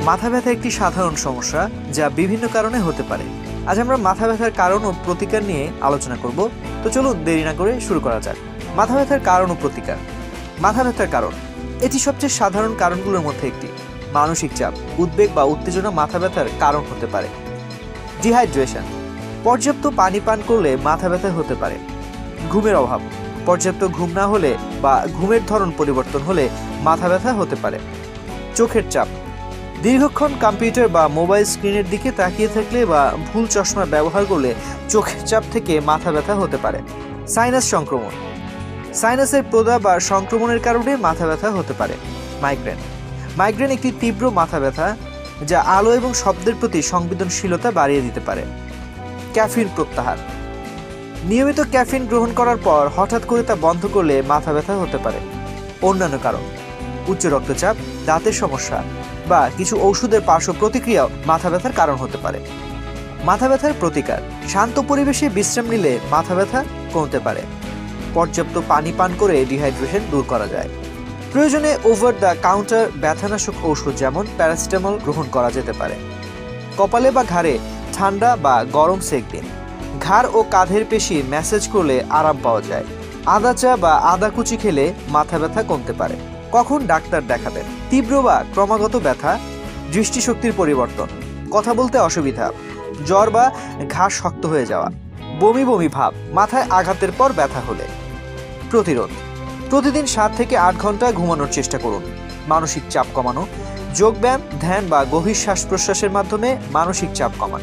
মাথা ব্যথা একটি সাধারণ সমস্যা যা বিভিন্ন কারণে হতে পারে। আজ আমরা মাথা ব্যথার কারণ ও প্রতিকার নিয়ে আলোচনা করব। তো চলুন দেরি না করে শুরু করা যাক। মাথা ব্যথার কারণ ও প্রতিকার। মাথা ব্যথার কারণ, এটি সবচেয়ে সাধারণ কারণগুলোর মধ্যে একটি। মানসিক চাপ, উদ্বেগ বা উত্তেজনা মাথা ব্যথার কারণ হতে পারে। ডিহাইড্রেশন, পর্যাপ্ত পানি পান করলে মাথা ব্যথা হতে পারে। ঘুমের অভাব, পর্যাপ্ত ঘুম না হলে বা ঘুমের ধরন পরিবর্তন হলে মাথা ব্যথা হতে পারে। চোখের চাপ, দীর্ঘক্ষণ কম্পিউটার বা মোবাইল স্ক্রিনের দিকে তাকিয়ে থাকলে বা ভুল চশমা ব্যবহার করলে চোখের চাপ থেকে মাথা ব্যথা হতে পারে। সাইনাস সংক্রমণ, সাইনাসের প্রদাহ বা সংক্রমণের কারণে মাথা ব্যথা হতে পারে। মাইগ্রেন, মাইগ্রেন একটি তীব্র মাথা ব্যথা যা আলো এবং শব্দের প্রতি সংবেদনশীলতা বাড়িয়ে দিতে পারে। ক্যাফিন প্রত্যাহার, নিয়মিত ক্যাফিন গ্রহণ করার পর হঠাৎ করে তা বন্ধ করলে মাথা ব্যথা হতে পারে। অন্যান্য কারণ, উচ্চ রক্তচাপ, দাঁতের সমস্যা বা কিছু ওষুধের পার্শ্ব প্রতিক্রিয়াও মাথা ব্যথার কারণ হতে পারে। মাথা ব্যথার প্রতিকার, শান্ত পরিবেশে বিশ্রাম নিলে মাথা ব্যথা কমতে পারে। পর্যাপ্ত পানি পান করে ডিহাইড্রেশন দূর করা যায়। প্রয়োজনে ওভার দ্য কাউন্টার ব্যথানাশক ঔষধ যেমন প্যারাসিটামল গ্রহণ করা যেতে পারে। কপালে বা ঘাড়ে ঠান্ডা বা গরম সেক দিন। ঘাড় ও কাঁধের পেশি ম্যাসাজ করলে আরাম পাওয়া যায়। আদা চা বা আদা কুচি খেলে মাথা ব্যথা কমতে পারে। কখন ডাক্তার দেখাবেন? তীব্র বা ক্রমাগত ব্যথা, দৃষ্টিশক্তির পরিবর্তন, কথা বলতে অসুবিধা, জ্বর বা ঘা শক্ত হয়ে যাওয়া, বমি বমি ভাব, মাথায় আঘাতের পর ব্যথা হলে। প্রতিরোধ, প্রতিদিন 7 থেকে 8 ঘন্টা ঘুমানোর চেষ্টা করুন। মানসিক চাপ কমানো, যোগব্যায়াম, ধ্যান বা গভীর শ্বাস প্রশ্বাসের মাধ্যমে মানসিক চাপ কমান।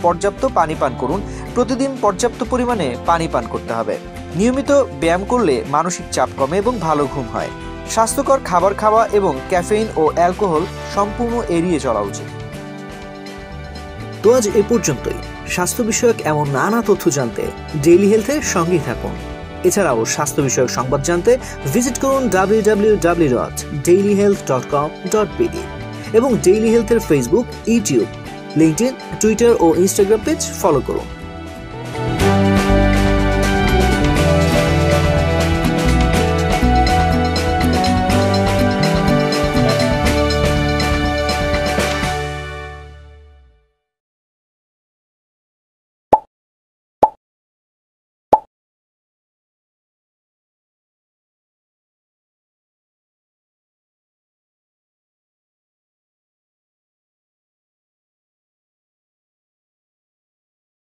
পর্যাপ্ত পানি পান করুন, প্রতিদিন পর্যাপ্ত পরিমাণে পানি পান করতে হবে। নিয়মিত ব্যায়াম করলে মানসিক চাপ কমে এবং ভালো ঘুম হয়। স্বাস্থ্যকর খাবার খাওয়া এবং ক্যাফেইন ও অ্যালকোহল সম্পূর্ণ এড়িয়ে চলা উচিত। তো আজ এ পর্যন্তই। স্বাস্থ্য বিষয়ক এমন নানা তথ্য জানতে ডেইলি হেলথের সঙ্গেই থাকুন। এছাড়াও স্বাস্থ্য বিষয়ক সংবাদ জানতে ভিজিট করুন www.dailyhealth.com.bd এবং ডেইলি হেলথের ফেসবুক, ইউটিউব, লিঙ্কডইন, টুইটার ও ইনস্টাগ্রাম পেজ ফলো করুন।